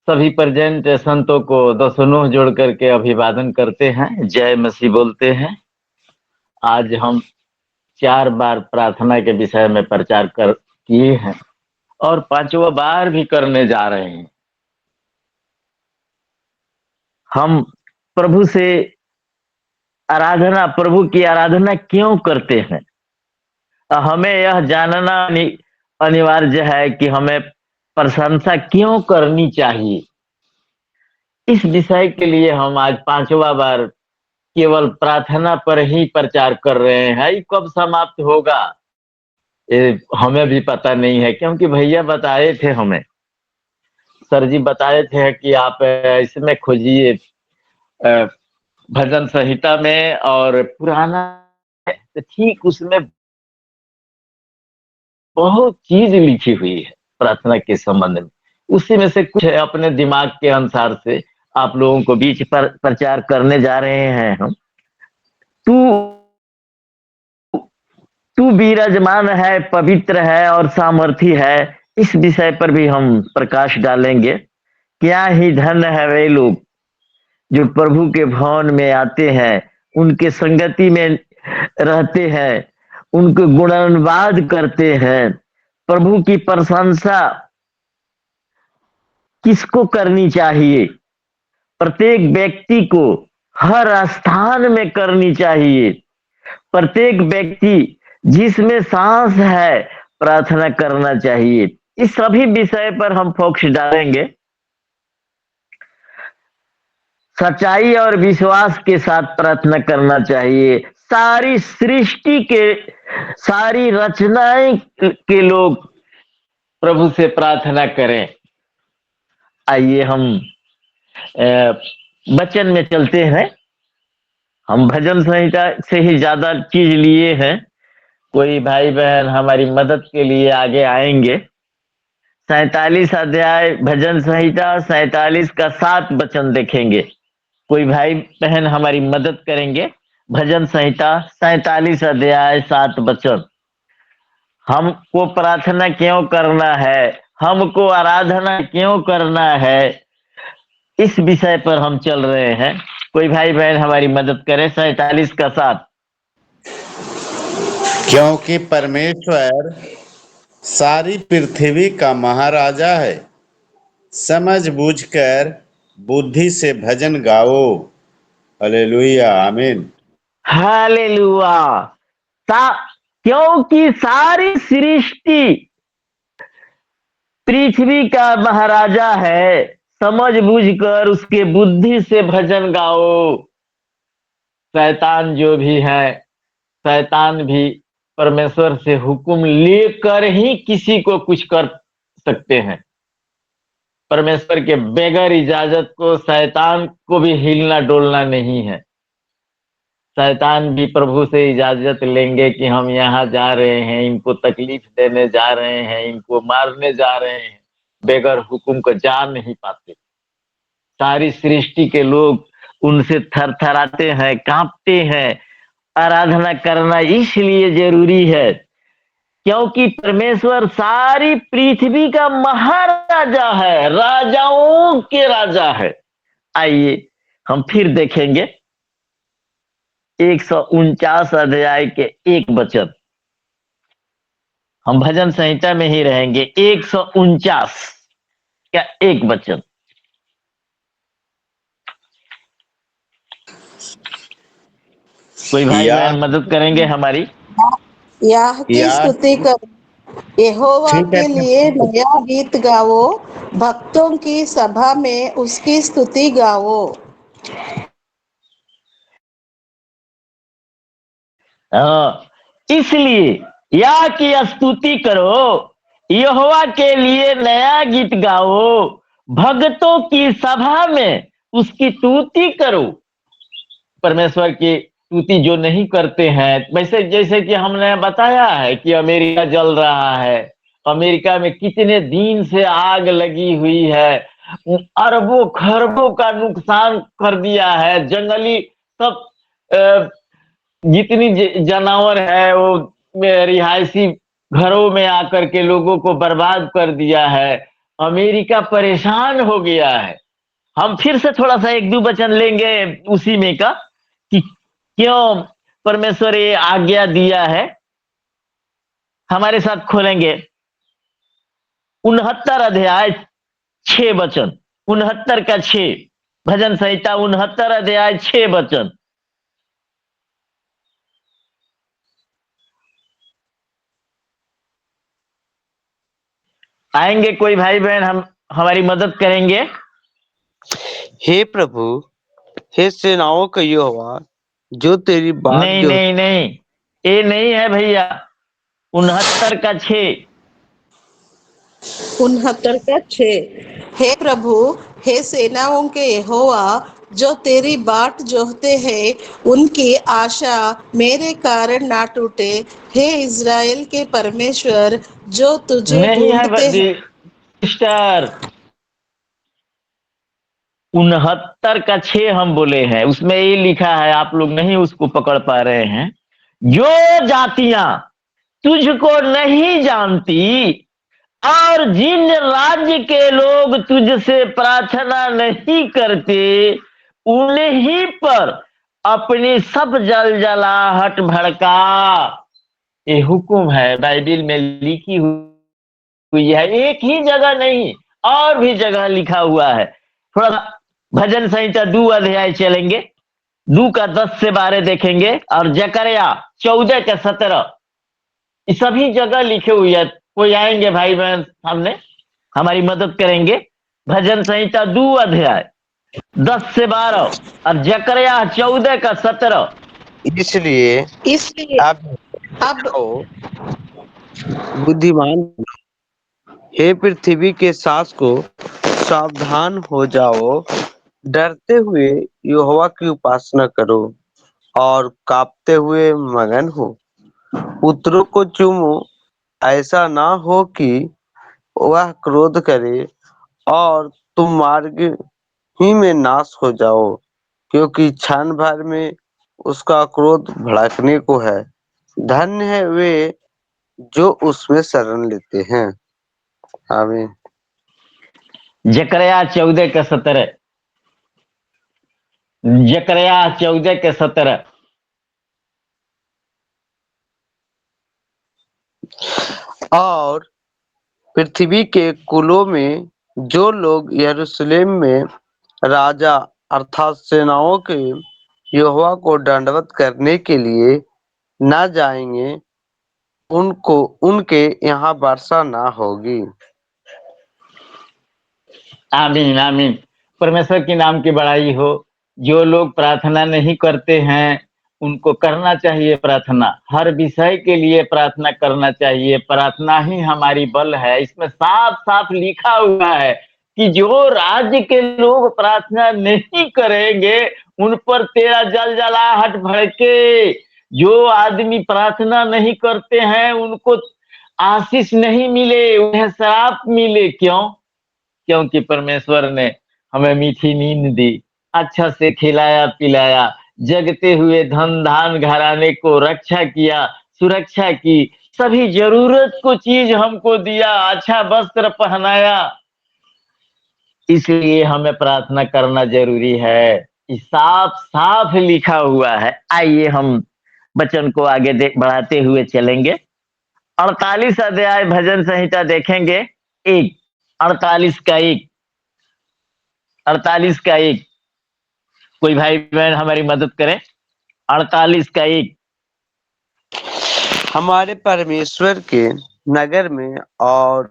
सभी प्रेजेंट संतों को दसनों जोड़ करके अभिवादन करते हैं, जय मसीह बोलते हैं। आज हम 4 बार प्रार्थना के विषय में प्रचार कर किए हैं और 5वां बार भी करने जा रहे हैं। हम प्रभु की आराधना क्यों करते हैं? हमें यह जानना अनिवार्य है कि हमें प्रशंसा क्यों करनी चाहिए। इस विषय के लिए हम आज 5वां बार केवल प्रार्थना पर ही प्रचार कर रहे हैं। ये कब समाप्त होगा ये हमें भी पता नहीं है, क्योंकि भैया बताए थे, हमें सर जी बताए थे कि आप इसमें खोजिए भजन संहिता में, और पुराना तो ठीक उसमें बहुत चीज लिखी हुई है प्रार्थना के संबंध में। उसी में से कुछ अपने दिमाग के अनुसार से आप लोगों को बीच पर प्रचार करने जा रहे हैं हम। तू तू विराजमान है, पवित्र है और सामर्थी है, इस विषय पर भी हम प्रकाश डालेंगे। क्या ही धन्य है वे लोग जो प्रभु के भवन में आते हैं, उनके संगति में रहते हैं, उनको गुणानुवाद करते हैं। प्रभु की प्रशंसा किसको करनी चाहिए? प्रत्येक व्यक्ति को हर स्थान में करनी चाहिए। प्रत्येक व्यक्ति जिसमें सांस है प्रार्थना करना चाहिए। इस सभी विषय पर हम फोकस डालेंगे। सच्चाई और विश्वास के साथ प्रार्थना करना चाहिए। सारी सृष्टि के सारी रचनाएं के लोग प्रभु से प्रार्थना करें। आइए हम वचन में चलते हैं। हम भजन संहिता से ही ज्यादा चीज लिए हैं। कोई भाई बहन हमारी मदद के लिए आगे आएंगे। 47 अध्याय भजन संहिता 47 का 7 वचन देखेंगे। कोई भाई बहन हमारी मदद करेंगे। भजन संहिता 47 अध्याय 7 वचन। हमको प्रार्थना क्यों करना है, हमको आराधना क्यों करना है, इस विषय पर हम चल रहे हैं। कोई भाई बहन हमारी मदद करे। 47 का 7। क्योंकि परमेश्वर सारी पृथ्वी का महाराजा है, समझ बूझकर बुद्धि से भजन गाओ। हालेलुया, आमीन। हालेलुया। क्योंकि सारी सृष्टि पृथ्वी का महाराजा है, समझ बूझकर उसके बुद्धि से भजन गाओ। शैतान जो भी है, शैतान भी परमेश्वर से हुक्म लेकर ही किसी को कुछ कर सकते हैं। परमेश्वर के बगैर इजाजत को शैतान को भी हिलना डोलना नहीं है। शैतान भी प्रभु से इजाजत लेंगे कि हम यहाँ जा रहे हैं, इनको तकलीफ देने जा रहे हैं, इनको मारने जा रहे हैं, बगैर हुक्म को जा नहीं पाते। सारी सृष्टि के लोग उनसे थरथराते हैं, कांपते हैं। आराधना करना इसलिए जरूरी है क्योंकि परमेश्वर सारी पृथ्वी का महाराजा है, राजाओं के राजा है। आइए हम फिर देखेंगे 149 अध्याय के 1 वचन। हम भजन संहिता में ही रहेंगे। 149 का 1 वचन। कोई भाई बहन मदद करेंगे हमारी? याह की स्तुति करो, यहोवा के लिए नया गीत गाओ, भक्तों की सभा में उसकी स्तुति गाओ। इसलिए या की स्तुति करो, यहोवा के लिए नया गीत गाओ, भक्तों की सभा में उसकी स्तुति करो। परमेश्वर की स्तुति जो नहीं करते हैं, वैसे जैसे कि हमने बताया है कि अमेरिका जल रहा है, अमेरिका में कितने दिन से आग लगी हुई है, अरबों खरबों का नुकसान कर दिया है। जंगली सब जितनी जानवर है वो रिहायशी घरों में आकर के लोगों को बर्बाद कर दिया है। अमेरिका परेशान हो गया है। हम फिर से थोड़ा सा एक दो वचन लेंगे उसी में का कि क्यों परमेश्वर ये आज्ञा दिया है। हमारे साथ खोलेंगे 69 अध्याय 6 वचन, 69 का 6, भजन संहिता 69 अध्याय 6 वचन। आएंगे कोई भाई बहन, हम हमारी मदद करेंगे। हे प्रभु, हे सेनाओं का यहोवा, जो तेरी बात नहीं जो नहीं नहीं, ये नहीं है भैया, 69 का 6। 69 का 6। हे प्रभु, हे सेनाओं के यहोवा, जो तेरी बाट जोहते हैं उनकी आशा मेरे कारण ना टूटे। हे इज़राइल के परमेश्वर, जो तुझे नहीं है ढूंढते हैं। सिस्टर, 69 का 6 हम बोले हैं, उसमें ये लिखा है, आप लोग नहीं उसको पकड़ पा रहे हैं। जो जातियां तुझको नहीं जानती और जिन राज्य के लोग तुझसे प्रार्थना नहीं करते, उन्हीं पर अपनी सब जलजलाहट भड़का। ये हुक्म है, बाइबिल में लिखी हुई है, एक ही जगह नहीं, और भी जगह लिखा हुआ है। थोड़ा भजन संहिता 2 अध्याय चलेंगे, 2 का 10 से 12 देखेंगे, और जकरिया 14 का 17, ये सभी जगह लिखे हुए है। कोई आएंगे भाई बहन सामने, हमारी मदद करेंगे। भजन संहिता 2 अध्याय 10 से 12 और जकरिया 14 का 17। इसलिए इसलिए अब अब जाओ, बुद्धिमान बनो। हे पृथ्वी के शासको, सावधान हो जाओ। डरते हुए यहोवा की उपासना करो और कांपते हुए मगन हो। पुत्रों को चूमो, ऐसा ना हो कि वह क्रोध करे और तुम मार्ग ही में नाश हो जाओ, क्योंकि क्षण भर में उसका क्रोध भड़कने को है। धन्य है वे जो उसमें शरण लेते हैं। आमीन। जकरिया 14 का 17, जकरिया 14 के 17। और पृथ्वी के कुलों में जो लोग यरूशलेम में राजा अर्थात सेनाओं के यहोवा को दंडवत करने के लिए न जाएंगे, उनको उनके यहाँ वर्षा ना होगी। आमीन आमीन। परमेश्वर के नाम की बड़ाई हो। जो लोग प्रार्थना नहीं करते हैं उनको करना चाहिए प्रार्थना, हर विषय के लिए प्रार्थना करना चाहिए। प्रार्थना ही हमारी बल है। इसमें साफ साफ लिखा हुआ है कि जो राज्य के लोग प्रार्थना नहीं करेंगे उन पर तेरा जलजलाहट भड़के। जो आदमी प्रार्थना नहीं करते हैं उनको आशीष नहीं मिले, उन्हें श्राप मिले। क्यों? क्योंकि परमेश्वर ने हमें मीठी नींद दी, अच्छा से खिलाया पिलाया, जगते हुए धन धान घराने को रक्षा किया, सुरक्षा की, सभी जरूरत को चीज हमको दिया, अच्छा वस्त्र पहनाया। इसलिए हमें प्रार्थना करना जरूरी है। साफ साफ लिखा हुआ है। आइए हम वचन को आगे बढ़ाते हुए चलेंगे। 48 अध्याय भजन संहिता देखेंगे, 1, 48 का 1, 48 का 1। कोई भाई बहन हमारी मदद करें। 48 का 1। हमारे परमेश्वर के नगर में और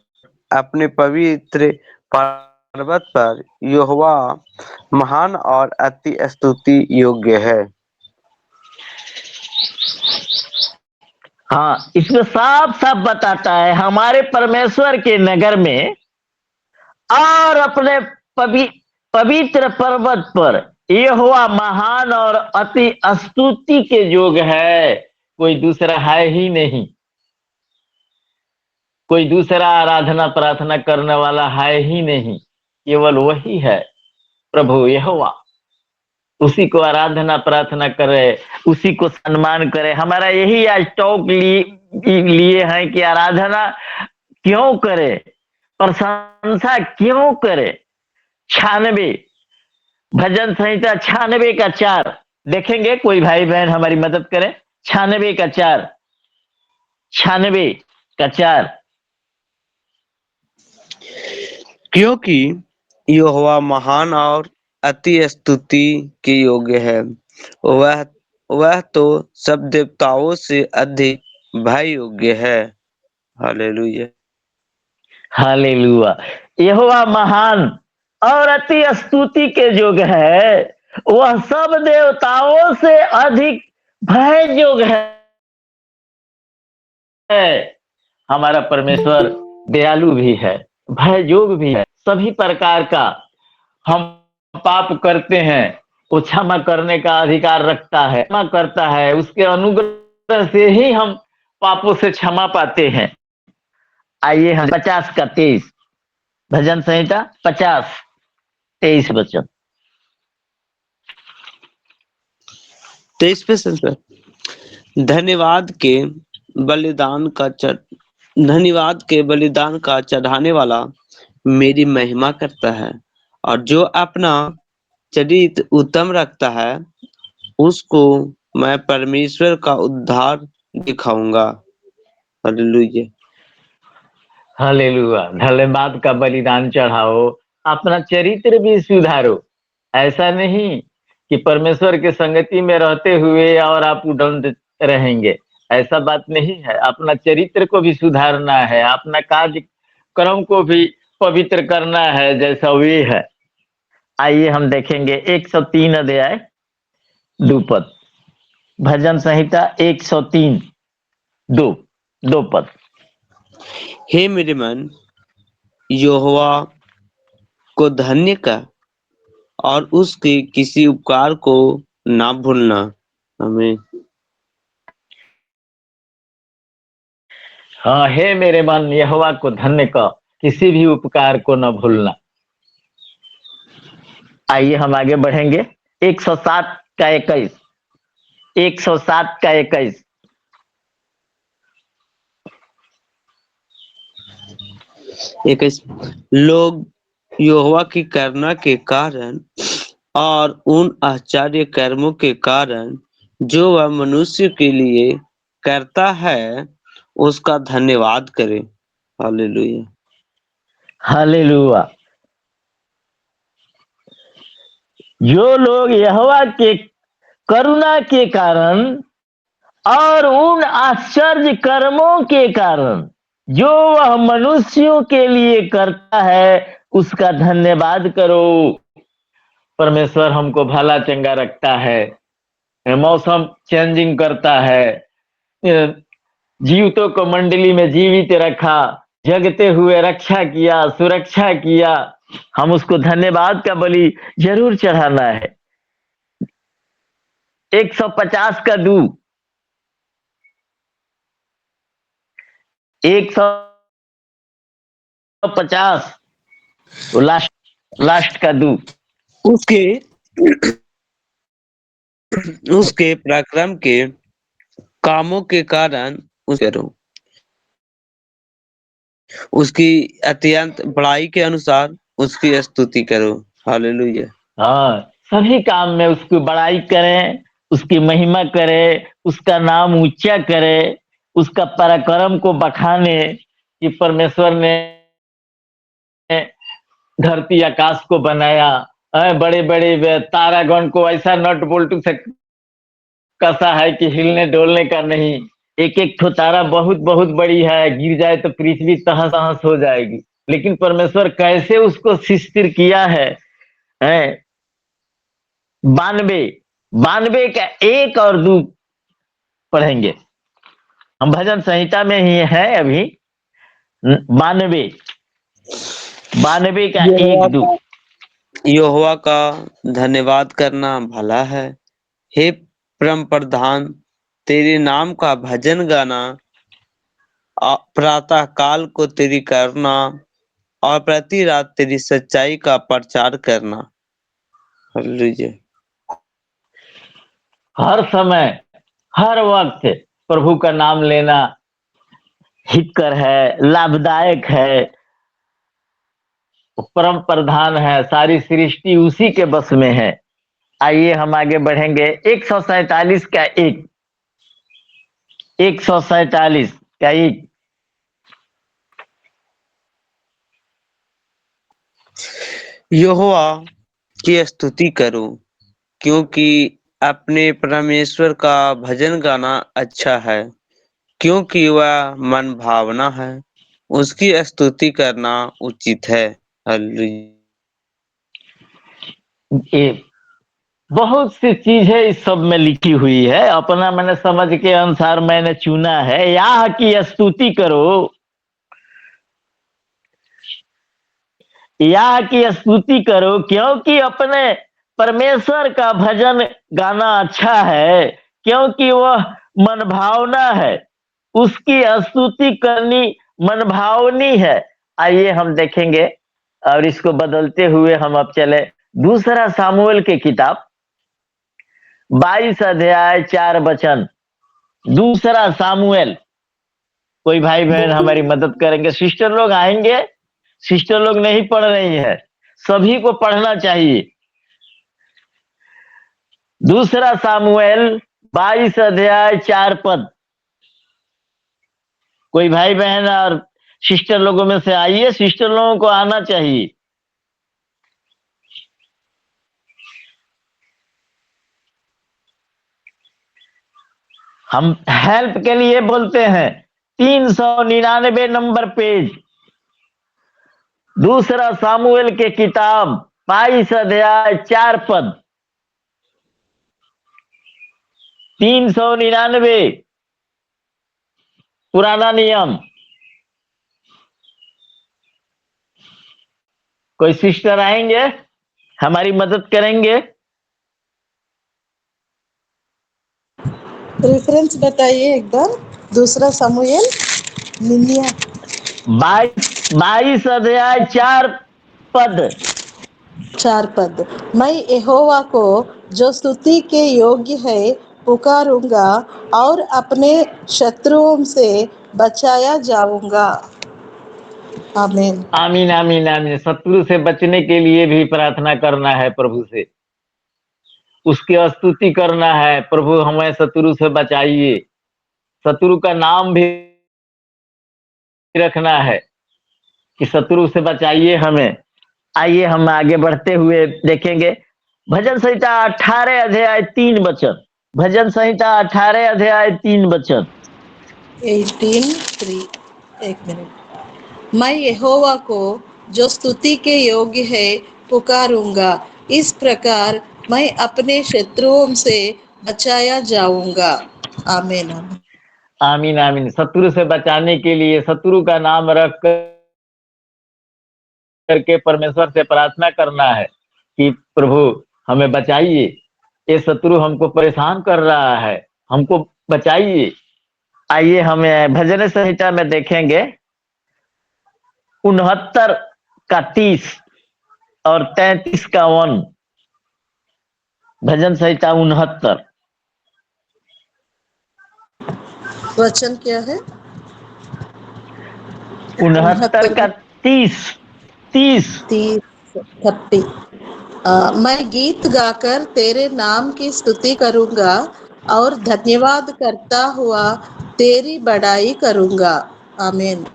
अपने पवित्र पर्वत पर यहोवा महान और अति स्तुति योग्य है। हाँ, इसमें साफ साफ बताता है हमारे परमेश्वर के नगर में और अपने पवित्र पर्वत पर यहोवा महान और अति स्तुति के योग्य है। कोई दूसरा है ही नहीं, कोई दूसरा आराधना प्रार्थना करने वाला है ही नहीं, केवल वही है, प्रभु यहोवा। उसी को आराधना प्रार्थना करे, उसी को सम्मान करे। हमारा यही आज टॉक लिए है कि आराधना क्यों करे, प्रशंसा क्यों करे। 96 भजन संहिता 96 का 4 देखेंगे, कोई भाई बहन हमारी मदद करे। 96 का 4, 96 का 4। क्योंकि यहोवा महान और अति स्तुति के योग्य है। वह वह तो सब देवताओं से अधिक भय योग्य है। हालेलुया। हालेलुया। यहोवा महान और अति स्तुति के योग्य है, वह सब देवताओं से अधिक भय योग्य है। हमारा परमेश्वर दयालु भी है, भय योग्य भी है। सभी प्रकार का हम पाप करते हैं, वो क्षमा करने का अधिकार रखता है, क्षमा करता है। उसके अनुग्रह से ही हम पापों से क्षमा पाते हैं। आइए हम 50 का 23 भजन संहिता 50 23 वचन। 23 पे सर, धन्यवाद के बलिदान का चढ़ाने वाला मेरी महिमा करता है, और जो अपना चरित्र उत्तम रखता है उसको मैं परमेश्वर का उद्धार दिखाऊंगा। हालेलुया। हालेलुया। धन्यवाद का बलिदान चढ़ाओ, अपना चरित्र भी सुधारो। ऐसा नहीं कि परमेश्वर के संगति में रहते हुए और आप उड़न रहेंगे, ऐसा बात नहीं है। अपना चरित्र को भी सुधारना है, अपना कार्य कर्म को भी पवित्र करना है जैसा वे है। आइए हम देखेंगे 103 अध्याय 2 पद, भजन संहिता 103 2 पद। हे मेरे मन, यहोवा को धन्य कर और उसके किसी उपकार को ना भूलना। हमें हाँ, हे मेरे मन, यहोवा को धन्य कर, किसी भी उपकार को न भूलना। आइए हम आगे बढ़ेंगे 107 का 21, 107 का 21। लोग यहोवा की करुणा के कारण और उन आश्चर्य कर्मों के कारण जो वह मनुष्य के लिए करता है उसका धन्यवाद करें। हालेलुया। हालेलुया। जो लोग यहोवा के करुणा के कारण और उन आश्चर्य कर्मों के कारण जो वह मनुष्यों के लिए करता है उसका धन्यवाद करो। परमेश्वर हमको भला चंगा रखता है, मौसम चेंजिंग करता है, जीवितों को मंडली में जीवित रखा, जगते हुए रक्षा किया, सुरक्षा किया। हम उसको धन्यवाद का बलि जरूर चढ़ाना है। 150 का 2, 150 तो लास्ट का 2। उसके पराक्रम के कामों के कारण उसकी अत्यंत बड़ाई के अनुसार उसकी स्तुति करो। हालेलुया। हाँ, सभी काम में उसकी बड़ाई करें, उसकी महिमा करें, उसका नाम ऊंचा करें, उसका पराक्रम को बखाने कि परमेश्वर ने धरती आकाश को बनाया, बड़े बड़े तारागण को ऐसा नट बोल्ट से कसा है कि हिलने डोलने का नहीं। एक एक ठो तारा बहुत बहुत बड़ी है, गिर जाए तो पृथ्वी तहस तहस हो जाएगी, लेकिन परमेश्वर कैसे उसको सृष्टि किया है। 92 का 1 और 2 पढ़ेंगे। हम भजन संहिता में ही है अभी। 92 का 1 2। यहोवा का धन्यवाद करना भला है। हे परम प्रधान, तेरे नाम का भजन गाना, प्रातः काल को तेरी करुणा और प्रति रात तेरी सच्चाई का प्रचार करना। हालेलुया। हर समय हर वक्त प्रभु का नाम लेना हितकर है, लाभदायक है। परम प्रधान है, सारी सृष्टि उसी के बस में है। आइए हम आगे बढ़ेंगे। 147 का 147 का 1। यहोवा की स्तुति करो, क्योंकि अपने परमेश्वर का भजन गाना अच्छा है, क्योंकि वह मन भावना है। उसकी स्तुति करना उचित है। हालेलुया। ये बहुत सी चीजें इस सब में लिखी हुई है, अपना मैंने समझ के अनुसार मैंने चुना है। याह की स्तुति करो, याह की स्तुति करो, क्योंकि अपने परमेश्वर का भजन गाना अच्छा है, क्योंकि वह मन भावना है। उसकी स्तुति करनी मन भावनी है। आइए हम देखेंगे और इसको बदलते हुए हम अब चले दूसरा सामुएल की किताब 22 अध्याय 4 वचन। दूसरा सामुएल। कोई भाई बहन हमारी मदद करेंगे? सिस्टर लोग आएंगे? सिस्टर लोग नहीं पढ़ रही है, सभी को पढ़ना चाहिए। दूसरा सामुएल 22 अध्याय 4 पद। कोई भाई बहन और सिस्टर लोगों में से आइए, सिस्टर लोगों को आना चाहिए। हम हेल्प के लिए बोलते हैं। 399 नंबर पेज, दूसरा सामुएल के किताब 22 अध्याय 4 पद। 399 पुराना नियम। कोई सिस्टर आएंगे, हमारी मदद करेंगे? रेफरेंस बताइए एक बार। दूसरा समूएल निन्या 22 अध्याय 4 पद। 4 पद। मैं यहोवा को जो स्तुति के योग्य है पुकारूंगा और अपने शत्रुओं से बचाया जाऊंगा। आमीन। आमीन आमीन आमीन। शत्रु से बचने के लिए भी प्रार्थना करना है प्रभु से, उसकी स्तुति करना है। प्रभु हमें शत्रु से बचाइए, शत्रु का नाम भी रखना है कि शत्रु से बचाइए हमें। आइए हम आगे बढ़ते हुए देखेंगे भजन संहिता 18 अध्याय 3 वचन। भजन संहिता 18 अध्याय 3 वचन। 18:3। एक मिनट। मैं यहोवा को जो स्तुति के योग्य है पुकारूंगा, इस प्रकार मैं अपने शत्रुओं से बचाया जाऊंगा। आमीन आमीन। आमीन आमीन। शत्रु से बचाने के लिए शत्रु का नाम रख करके परमेश्वर से प्रार्थना करना है कि प्रभु हमें बचाइए, ये शत्रु हमको परेशान कर रहा है, हमको बचाइए। आइए हम भजन संहिता में देखेंगे 69 का 30 और 33 का 1। भजन संहिता 69। वचन क्या है? 69 का 30 30। 30। मैं गीत गाकर तेरे नाम की स्तुति करूंगा और धन्यवाद करता हुआ तेरी बड़ाई करूंगा। आमीन।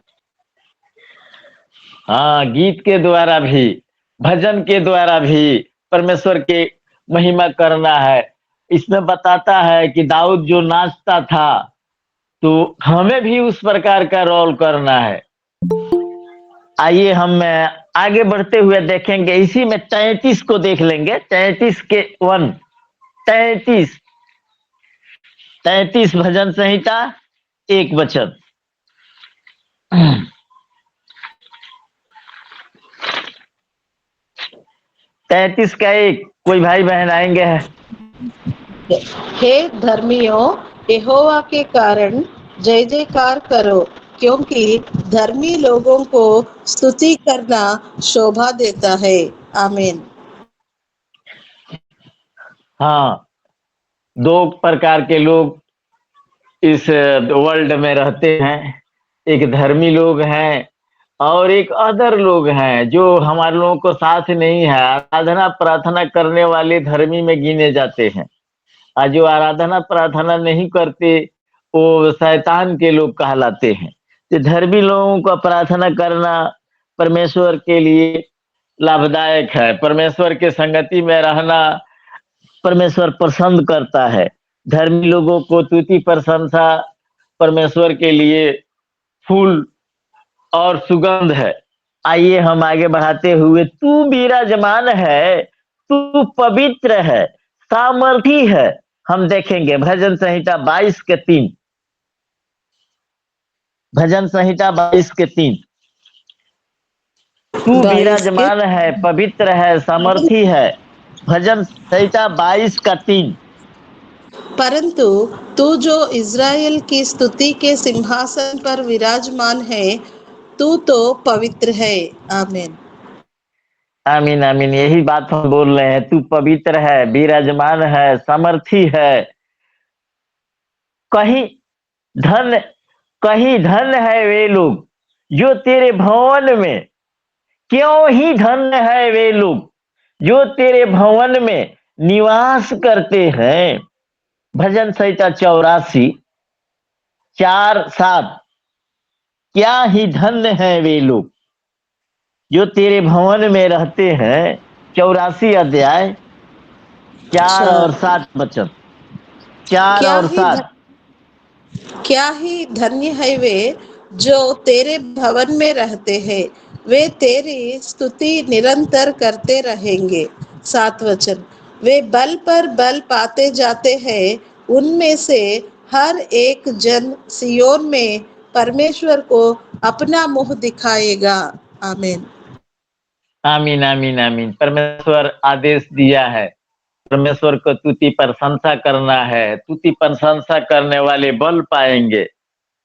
हाँ, गीत के द्वारा भी, भजन के द्वारा भी परमेश्वर के महिमा करना है। इसमें बताता है कि दाऊद जो नाचता था, तो हमें भी उस प्रकार का रोल करना है। आइए हम आगे बढ़ते हुए देखेंगे, इसी में 33 को देख लेंगे। 33 के 1। 33 33 भजन संहिता 1 वचन। 33 का 1। कोई भाई बहन आएंगे? हे धर्मियों, यहोवा के कारण जय जयकार करो, क्योंकि धर्मी लोगों को स्तुति करना शोभा देता है। आमीन। हाँ, दो प्रकार के लोग इस वर्ल्ड में रहते हैं। एक धर्मी लोग हैं और एक अदर लोग हैं जो हमारे लोगों को साथ नहीं है, आराधना प्रार्थना करने वाले धर्मी में गिने जाते हैं, और जो आराधना प्रार्थना नहीं करते वो शैतान के लोग कहलाते हैं। तो धर्मी लोगों का प्रार्थना करना परमेश्वर के लिए लाभदायक है। परमेश्वर के संगति में रहना परमेश्वर पसंद करता है। धर्मी लोगों को स्तुति प्रशंसा परमेश्वर के लिए फूल और सुगंध है। आइए हम आगे बढ़ाते हुए, तू विराजमान है, तू पवित्र है, सामर्थी है, हम देखेंगे भजन संहिता 22 के 3। भजन संहिता 22 के 3। तू 22 के। विराजमान है, पवित्र है, सामर्थी है। भजन संहिता 22 का 3। परंतु तू जो इज़राइल की स्तुति के सिंहासन पर विराजमान है, तू तो पवित्र है। आमीन। आमीन आमीन, यही बात हम बोल रहे हैं। तू पवित्र है, विराजमान है, सामर्थी है। कहीं धन कहीं धन है वे लोग जो तेरे भवन में, क्यों ही धन है वे लोग जो तेरे भवन में निवास करते हैं। भजन संहिता 84 4 7। क्या ही धन्य है वे लोग जो तेरे भवन में रहते हैं। 84 अध्याय 4 अच्छा। और 7 वचन। 4 क्या और ही 7। क्या ही धन्य है वे जो तेरे भवन में रहते हैं, वे तेरी स्तुति निरंतर करते रहेंगे। 7 वचन। वे बल पर बल पाते जाते हैं, उनमें से हर एक जन सियोन में परमेश्वर को अपना मुंह दिखाएगा। आमीन। आमीन आमीन आमीन। परमेश्वर आदेश दिया है, परमेश्वर को स्तुति प्रशंसा करना है। स्तुति प्रशंसा करने वाले बल पाएंगे।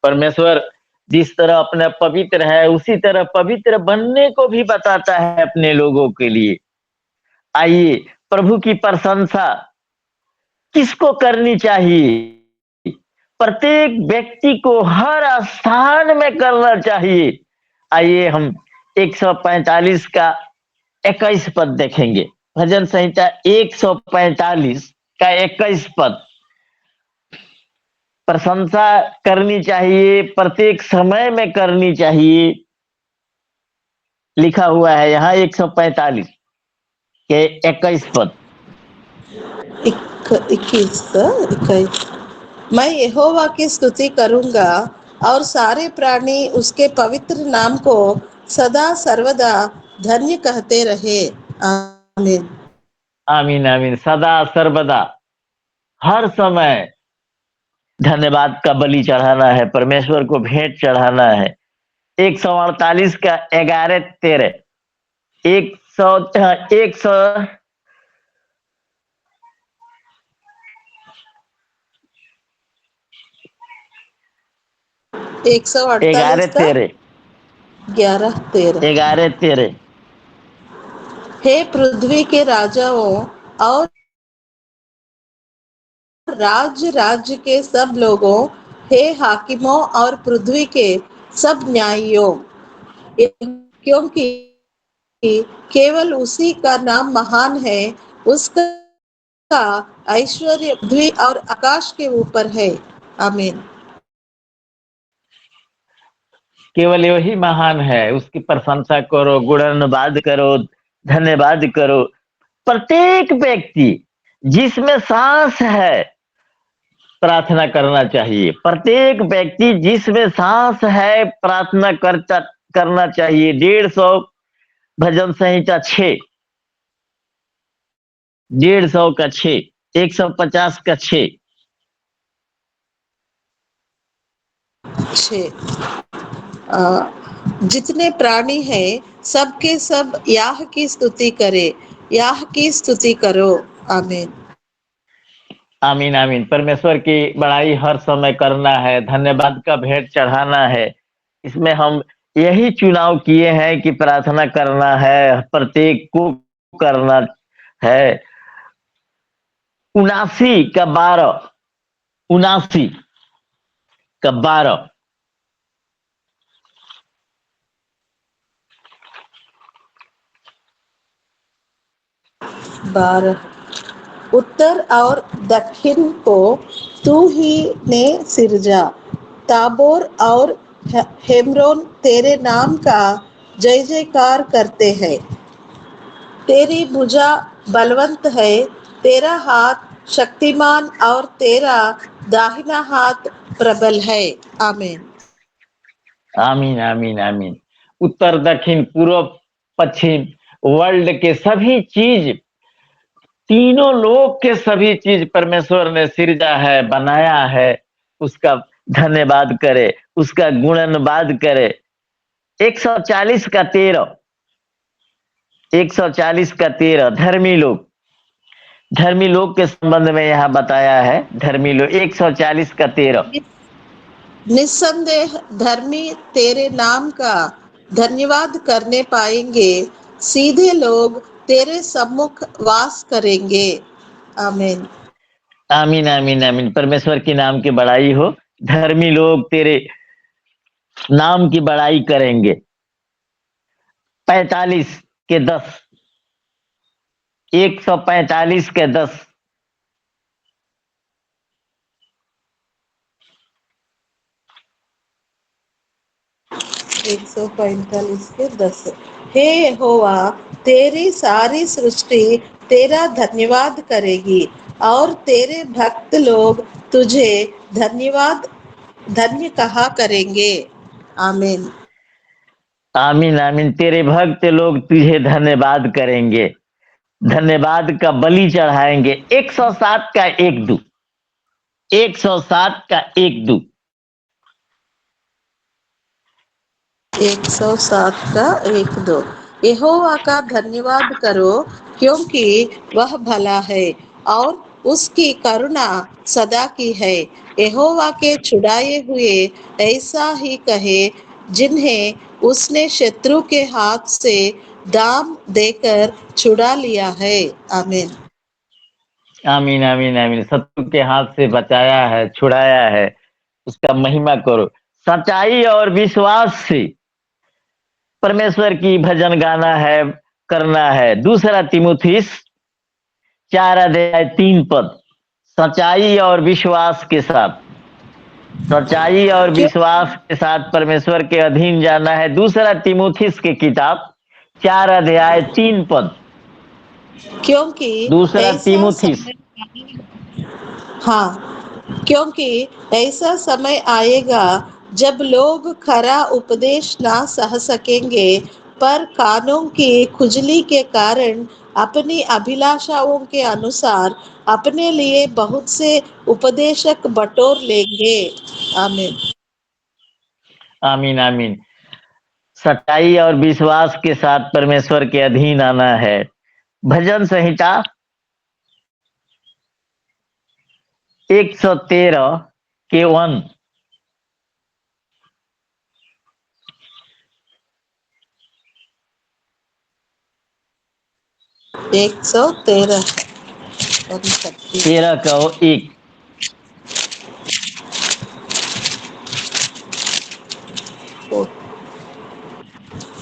परमेश्वर जिस तरह अपने पवित्र है, उसी तरह पवित्र बनने को भी बताता है अपने लोगों के लिए। आइए, प्रभु की प्रशंसा किसको करनी चाहिए? प्रत्येक व्यक्ति को हर स्थान में करना चाहिए। आइए हम 145 का 21 पद देखेंगे। भजन संहिता 145 का 21 पद। प्रशंसा करनी चाहिए, प्रत्येक समय में करनी चाहिए, लिखा हुआ है यहाँ 145 के 21 पद। 21। मैं यहोवा की स्तुति करूंगा और सारे प्राणी उसके पवित्र नाम को सदा सर्वदा धन्य कहते रहे। आमीन। आमीन आमीन। सदा सर्वदा हर समय धन्यवाद का बलि चढ़ाना है, परमेश्वर को भेंट चढ़ाना है। 148 का 11 13। एक सौ एक सौ 11 148 का 13। 11 13। 11 13। हे पृथ्वी के राजाओं और राज्य राज्य के सब लोगों, हे हाकिमों और पृथ्वी के सब न्यायियों, क्योंकि केवल उसी का नाम महान है, उसका ऐश्वर्य पृथ्वी और आकाश के ऊपर है। आमीन। केवल वही महान है, उसकी प्रशंसा करो, गुणगान करो, धन्यवाद करो। प्रत्येक व्यक्ति जिसमें सांस है प्रार्थना करना चाहिए। प्रत्येक व्यक्ति जिसमें सांस है प्रार्थना करना चाहिए। 150 भजन संहिता 6। 150 का 6। 150 का 6। जितने प्राणी हैं सबके सब याह की स्तुति करे, याह की स्तुति करो। आमीन। आमीन आमीन। परमेश्वर की बड़ाई हर समय करना है, धन्यवाद का भेंट चढ़ाना है। इसमें हम यही चुनाव किए हैं कि प्रार्थना करना है, प्रत्येक को करना है। 79 का 12। 79 का 12। 12 उत्तर और दक्षिण को तू ही ने सिरजा, ताबोर और हेमरोन तेरे नाम का जय जयकार करते हैं। तेरी भुजा बलवंत है, तेरा हाथ शक्तिमान और तेरा दाहिना हाथ प्रबल है। आमीन। आमीन आमीन आमीन। उत्तर दक्षिण पूर्व पश्चिम वर्ल्ड के सभी चीज, तीनों लोक के सभी चीज परमेश्वर ने सृजा है, बनाया है। उसका धन्यवाद करे, उसका गुणनवाद करे। 140 का 13, 140 का 13 धर्मी लोग के संबंध में यहाँ बताया है। धर्मी लोग 140 का 13। निस्संदेह धर्मी तेरे नाम का धन्यवाद करने पाएंगे, सीधे लोग तेरे सम्मुख वास करेंगे। आमीन। आमीन आमीन आमीन। परमेश्वर के नाम की बड़ाई हो। धर्मी लोग तेरे नाम की बड़ाई करेंगे। 45 के 10, 145 के 10। 145 के 10। हे यहोवा, तेरी सारी सृष्टि तेरा धन्यवाद करेगी और तेरे भक्त लोग तुझे धन्यवाद धन्य कहा करेंगे। आमीन। आमीन आमीन। तेरे भक्त लोग तुझे धन्यवाद करेंगे, धन्यवाद का बलि चढ़ाएंगे। 107 का 1-2, 107 का 1-2। 107 का 1-2। यहोवा का धन्यवाद करो, क्योंकि वह भला है और उसकी करुणा सदा की है। यहोवा के छुड़ाए हुए ऐसा ही कहे, जिन्हें उसने शत्रु के हाथ से दाम देकर छुड़ा लिया है। आमीन। आमीन आमीन आमीन। शत्रु के हाथ से बचाया है, छुड़ाया है, उसका महिमा करो। सच्चाई और विश्वास से परमेश्वर की भजन गाना है, करना है। 2 तीमुथियुस 4 अध्याय 3 पद। सच्चाई और विश्वास के साथ, सच्चाई और क्यों विश्वास के साथ परमेश्वर के अधीन जाना है। 2 तीमुथियुस की किताब 4 अध्याय 3 पद। क्योंकि दूसरा ऐसा तीमुथियुस। समय क्योंकि ऐसा समय आएगा जब लोग खरा उपदेश ना सह सकेंगे, पर कानों की खुजली के कारण अपनी अभिलाषाओं के अनुसार अपने लिए बहुत से उपदेशक बटोर लेंगे। आमीन। आमीन आमीन। सच्चाई और विश्वास के साथ परमेश्वर के अधीन आना है। भजन संहिता 113 के 1। 113 13 का 1।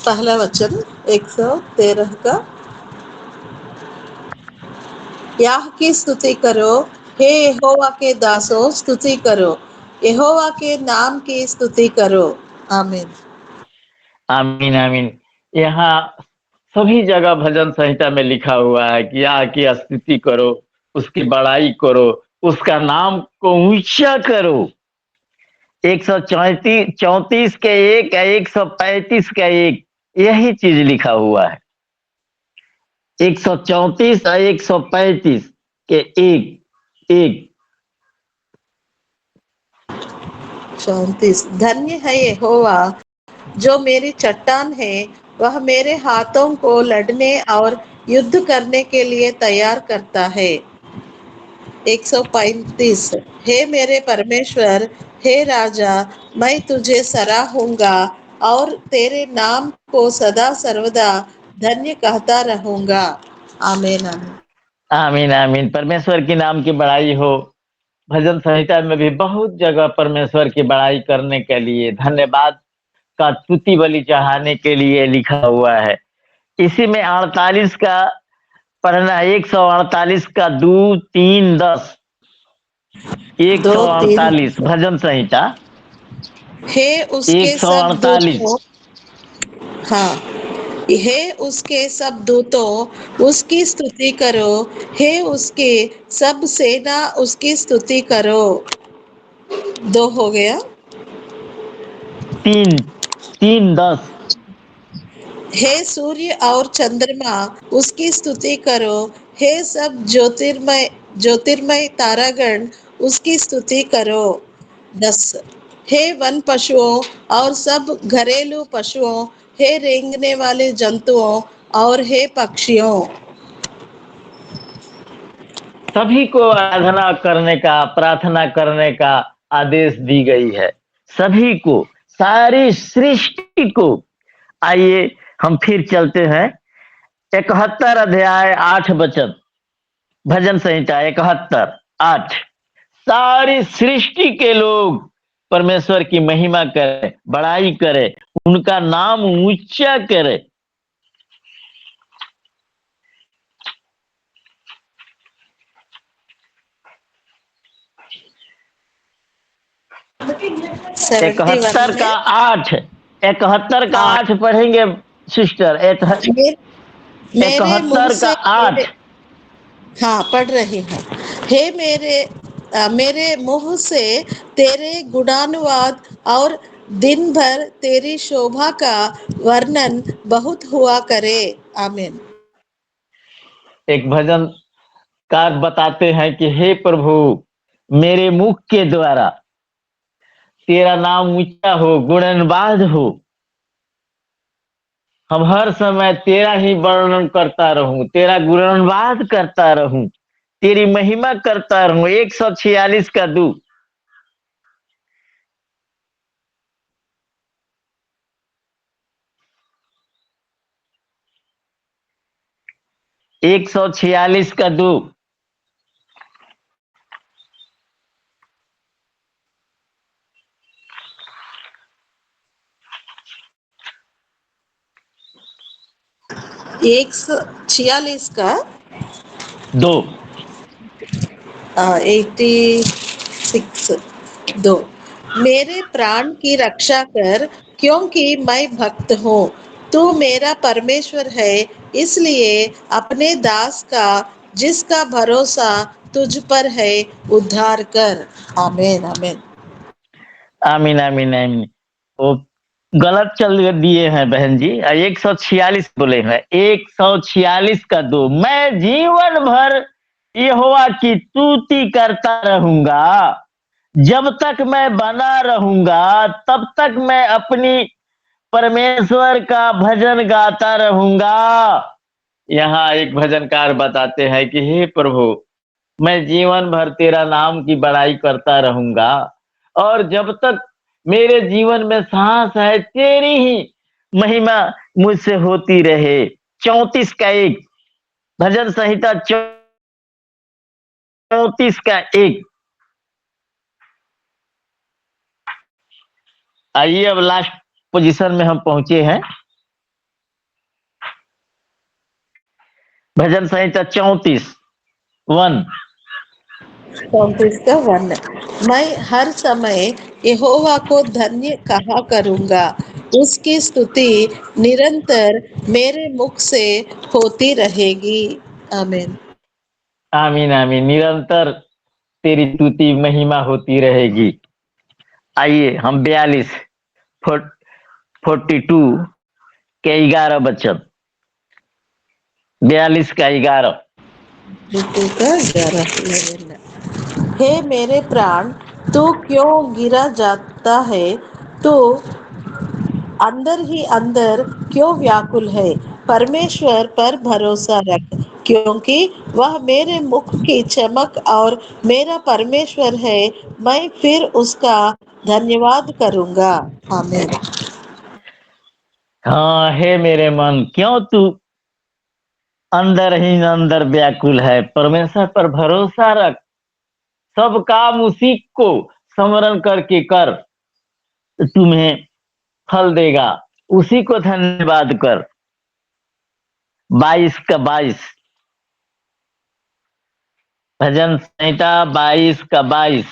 पहला वचन 113 का। याह की स्तुति करो, हे यहोवा के दासों, स्तुति करो, यहोवा के नाम की स्तुति करो। आमीन। आमीन आमीन। यहाँ सभी जगह भजन संहिता में लिखा हुआ है कि यहाँ की स्तुति करो, उसकी बड़ाई करो, उसका नाम को ऊंचा करो। 134 के 1 या 135 का 1, यही चीज लिखा हुआ है। 134 और 135 के 1। 34। धन्य है यहोवा, जो मेरी चट्टान है, वह मेरे हाथों को लड़ने और युद्ध करने के लिए तैयार करता है। 135। हे मेरे परमेश्वर, हे राजा, मैं तुझे सराहूंगा और तेरे नाम को सदा सर्वदा धन्य कहता रहूंगा। आमीन आमीन। आमीन आमीन। परमेश्वर के नाम की बड़ाई हो। भजन संहिता में भी बहुत जगह परमेश्वर की बड़ाई करने के लिए, धन्यवाद का स्तुति बलि चढ़ाने के लिए लिखा हुआ है। इसी में 48 का पढ़ना है 148 का 2 3 10। 2 3। 148 भजन संहिता हे उसके सब 148। दूतों, हाँ, हे उसके सब दूतों उसकी स्तुति करो, हे उसके सब सेना उसकी स्तुति करो। 2 हो गया। 3 3 10। हे सूर्य और चंद्रमा उसकी स्तुति करो, हे सब ज्योतिर्मय ज्योतिर्मय तारागण उसकी स्तुति करो। 10। हे वन पशुओं और सब घरेलू पशुओं, हे रेंगने वाले जंतुओं और हे पक्षियों। सभी को आराधना करने का, प्रार्थना करने का आदेश दी गई है। सभी को, सारी सृष्टि को। आइए हम फिर चलते हैं 71 अध्याय 8 वचन, भजन संहिता 71 8। सारी सृष्टि के लोग परमेश्वर की महिमा करें, बड़ाई करें, उनका नाम ऊंचा करें। इकहत्तर 71 का में 8, 71 का 8। 8 पढ़ेंगे सिस्टर। मेरे मुंह 71 का से 8। हाँ, पढ़ रही हूँ। हे मेरे मुंह से तेरे गुणानुवाद और दिन भर तेरी शोभा का वर्णन बहुत हुआ करे। आमीन। एक भजनकार बताते हैं कि हे प्रभु, मेरे मुख के द्वारा तेरा नाम ऊंचा हो, गुणनवाद हो। हम हर समय तेरा ही वर्णन करता रहूं, तेरा गुणनवाद करता रहूं, तेरी महिमा करता रहूं। 146 का 2। 146 का 2। एक 46 का 2। 86 2। मेरे प्राण की रक्षा कर, क्योंकि मैं भक्त हूँ। तू मेरा परमेश्वर है, इसलिए अपने दास का जिसका भरोसा तुझ पर है उद्धार कर। आमीन आमीन। आमीन आमीन आमीन। वो गलत चल दिए हैं बहन जी। 146 बोले हैं। 146 का 2। मैं जीवन भर यहोवा की स्तुति करता रहूंगा। जब तक मैं बना रहूंगा तब तक मैं अपनी परमेश्वर का भजन गाता रहूंगा। यहाँ एक भजनकार बताते हैं कि हे प्रभु, मैं जीवन भर तेरा नाम की बड़ाई करता रहूंगा, और जब तक मेरे जीवन में सांस है तेरी ही महिमा मुझसे होती रहे। 34 का 1, भजन संहिता 34 का 1। आइए अब लास्ट पोजीशन में हम पहुंचे हैं। भजन संहिता 34 1। 34 का 1। मैं हर समय यहोवा को धन्य कहा करूंगा, उसकी स्तुति निरंतर मेरे मुख से होती रहेगी। आमीन। आमीन आमीन। निरंतर तेरी स्तुति महिमा होती रहेगी। आइए हम 42 के 11 वचन, 42 का 11। ऋतु का 11। हे मेरे प्राण, तू क्यों गिरा जाता है? तू अंदर ही अंदर क्यों व्याकुल है? परमेश्वर पर भरोसा रख, क्योंकि वह मेरे मुख की चमक और मेरा परमेश्वर है। मैं फिर उसका धन्यवाद करूंगा। आमीन। हाँ, हे मेरे मन, क्यों तू अंदर ही अंदर व्याकुल है? परमेश्वर पर भरोसा रख। सब काम उसी को स्मरण करके कर, तो तुम्हें फल देगा। उसी को धन्यवाद कर। 22 का 22। भजन संहिता 22 का 22।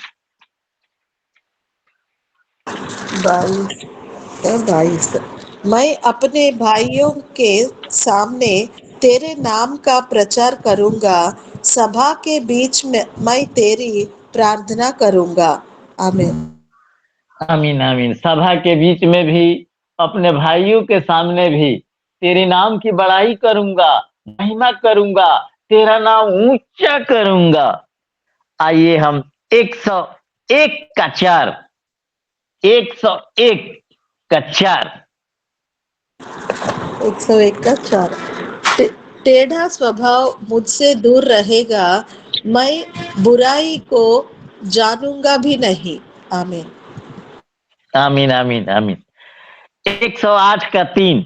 22। मैं अपने भाइयों के सामने तेरे नाम का प्रचार करूंगा, सभा के बीच में मैं तेरी प्रार्थना करूंगा। आमीन। आमीन आमीन। सभा के बीच में भी, अपने भाइयों के सामने भी तेरे नाम की बड़ाई करूंगा, महिमा करूंगा, तेरा नाम ऊंचा करूंगा। आइए हम 101 का 4, 101 का 4। 101 का 4। टेढ़ा स्वभाव मुझसे दूर रहेगा, मैं बुराई को जानूंगा भी नहीं। आमीन। आमीन आमीन आमीन। 108 का 3।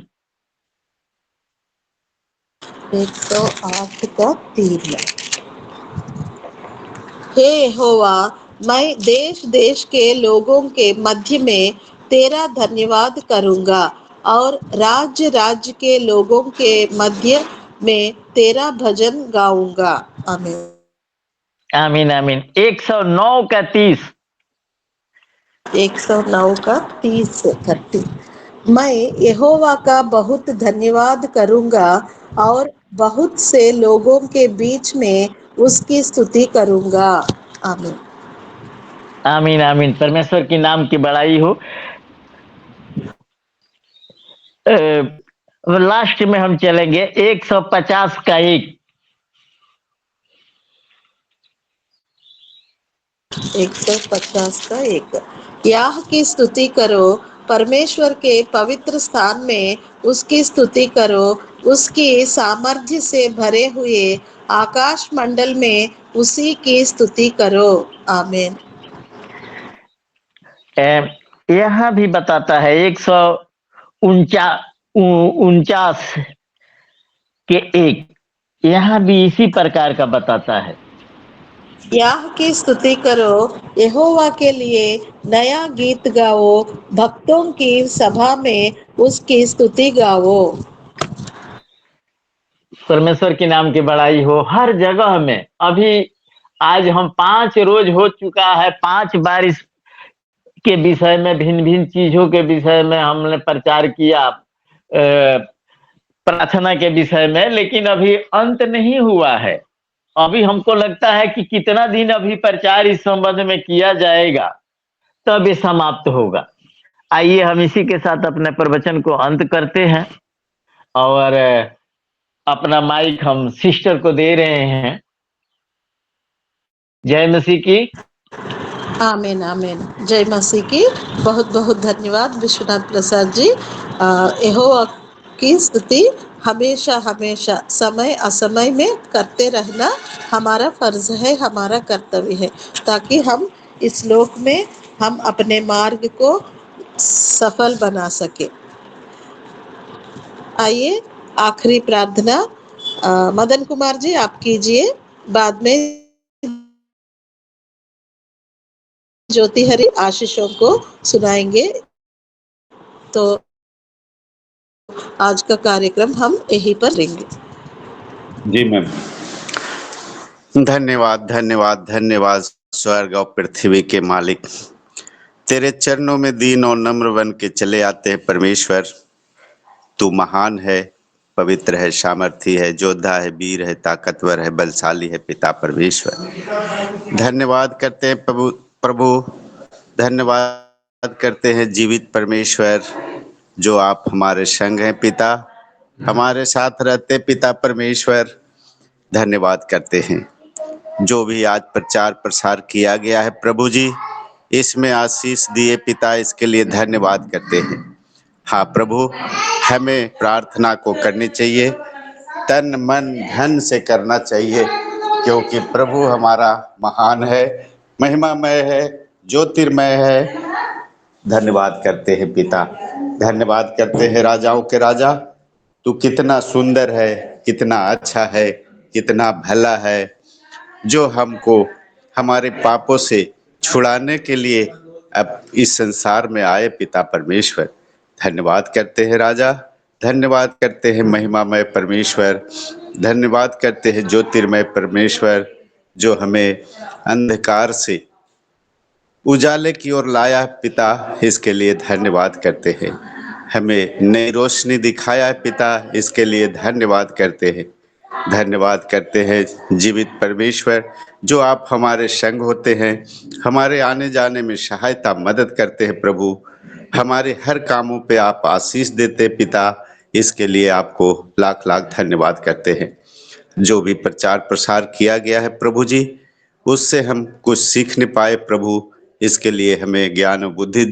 108 का 3। हे यहोवा, मैं देश देश के लोगों के मध्य में तेरा धन्यवाद करूंगा और राज्य राज्य के लोगों के मध्य में तेरा भजन गाऊंगा। आमीन। आमीन आमीन। 109 का 30। 109 का 30। मैं यहोवा का बहुत धन्यवाद करूंगा और बहुत से लोगों के बीच में उसकी स्तुति करूंगा। आमीन। आमीन आमीन। परमेश्वर के नाम की बड़ाई हो। लास्ट में हम चलेंगे 150 का 1। 150 का 1। याह की स्तुति करो, परमेश्वर के पवित्र स्थान में उसकी स्तुति करो, उसकी सामर्थ्य से भरे हुए आकाश मंडल में उसी की स्तुति करो। आमीन। यहाँ भी बताता है 149 के 1। यहाँ भी इसी प्रकार का बताता है। याह की स्तुति करो, यहोवा के लिए नया गीत गाओ, भक्तों की सभा में उसकी स्तुति गाओ। परमेश्वर के नाम की बड़ाई हो हर जगह में। अभी आज हम 5 रोज हो चुका है, 5 बार इस के विषय में, भिन्न भिन्न चीजों के विषय में हमने प्रचार किया, प्रार्थना के विषय में, लेकिन अभी अंत नहीं हुआ है। अभी हमको लगता है कि कितना दिन अभी प्रचार इस संबंध में किया जाएगा, तब ये समाप्त होगा। आइए हम इसी के साथ अपने प्रवचन को अंत करते हैं और अपना माइक हम सिस्टर को दे रहे हैं। जय मसीह की। आमीन आमीन। जय मसीह की। बहुत बहुत धन्यवाद विश्वनाथ प्रसाद जी। यहोवा की स्तुति हमेशा हमेशा समय असमय में करते रहना हमारा फर्ज है, हमारा कर्तव्य है, ताकि हम इस लोक में हम अपने मार्ग को सफल बना सके। आइए आखिरी प्रार्थना मदन कुमार जी आप कीजिए, बाद में ज्योति हरि आशीषों को सुनाएंगे। तो आज का कार्यक्रम हम यहीं पर लेंगे। जी मैम। धन्यवाद धन्यवाद धन्यवाद स्वर्ग और पृथ्वी के मालिक, तेरे चरणों में दीन और नम्र बन के चले आते हैं परमेश्वर। तू महान है, पवित्र है, सामर्थी है, योद्धा है, वीर है, ताकतवर है, बलशाली है पिता परमेश्वर। धन्यवाद करते हैं प्रभु धन्यवाद करते हैं जीवित परमेश्वर, जो आप हमारे संग हैं पिता, हमारे साथ रहते पिता परमेश्वर। धन्यवाद करते हैं जो भी आज प्रचार प्रसार किया गया है प्रभु जी, इसमें आशीष दिए पिता, इसके लिए धन्यवाद करते हैं। हाँ प्रभु, हमें प्रार्थना को करनी चाहिए, तन मन धन से करना चाहिए, क्योंकि प्रभु हमारा महान है, महिमामय है, ज्योतिर्मय है। धन्यवाद करते हैं पिता, धन्यवाद करते हैं राजाओं के राजा। तू कितना सुंदर है, कितना अच्छा है, कितना भला है, जो हमको हमारे पापों से छुड़ाने के लिए अब इस संसार में आए पिता परमेश्वर। धन्यवाद करते हैं राजा, धन्यवाद करते हैं महिमामय परमेश्वर, धन्यवाद करते हैं ज्योतिर्मय परमेश्वर, जो हमें अंधकार से उजाले की ओर लाया है पिता, इसके लिए धन्यवाद करते हैं। हमें नई रोशनी दिखाया है पिता, इसके लिए धन्यवाद करते हैं। धन्यवाद करते हैं जीवित परमेश्वर, जो आप हमारे संग होते हैं, हमारे आने जाने में सहायता मदद करते हैं प्रभु। हमारे हर कामों पे आप आशीष देते पिता, इसके लिए आपको लाख लाख धन्यवाद करते हैं। जो भी प्रचार प्रसार किया गया है प्रभु जी, उससे हम कुछ सीख नहीं पाए प्रभु, इसके लिए हमें ज्ञान और बुद्धि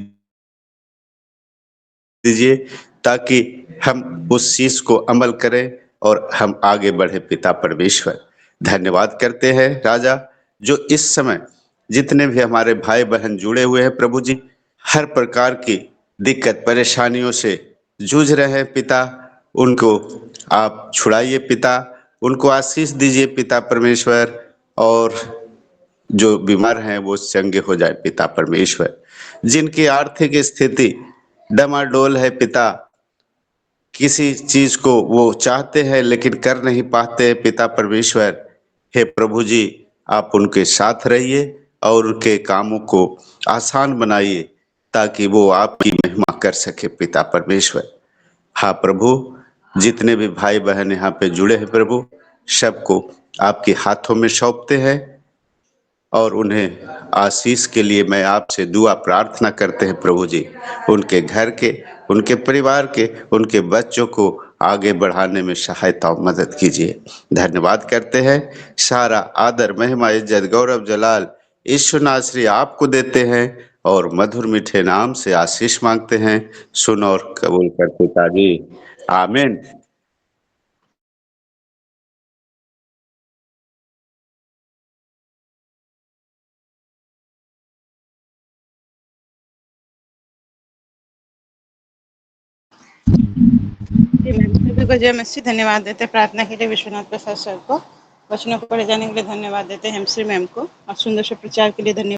दीजिए, ताकि हम उस चीज को अमल करें और हम आगे बढ़े पिता परमेश्वर। धन्यवाद करते हैं राजा, जो इस समय जितने भी हमारे भाई बहन जुड़े हुए हैं प्रभु जी, हर प्रकार की दिक्कत परेशानियों से जूझ रहे हैं पिता, उनको आप छुड़ाइए पिता, उनको आशीष दीजिए पिता परमेश्वर, और जो बीमार हैं वो चंगे हो जाए पिता परमेश्वर। जिनकी आर्थिक स्थिति डमाडोल है पिता, किसी चीज को वो चाहते हैं लेकिन कर नहीं पाते पिता परमेश्वर, हे प्रभु जी आप उनके साथ रहिए और उनके कामों को आसान बनाइए, ताकि वो आपकी महिमा कर सके पिता परमेश्वर। हाँ प्रभु, जितने भी भाई बहन यहाँ पे जुड़े हैं प्रभु, सबको आपके हाथों में सौंपते हैं और उन्हें आशीष के लिए मैं आपसे दुआ प्रार्थना करते हैं प्रभु जी। उनके घर के, उनके परिवार के, उनके बच्चों को आगे बढ़ाने में सहायता और मदद कीजिए। धन्यवाद करते हैं, सारा आदर महिमा इज्जत गौरव जलाल ईश्वरनाथ श्री आपको देते हैं और मधुर मीठे नाम से आशीष मांगते हैं। सुन और कबूल कर पिताजी, आमीन। जी मैम, सभी को जय मसीह। धन्यवाद देते हैं प्रार्थना के लिए विश्वनाथ प्रसाद सर को, वचनों को पढ़े जाने के लिए धन्यवाद देते हैं हेमश्री मैम को, और सुंदर से प्रचार के लिए धन्यवाद।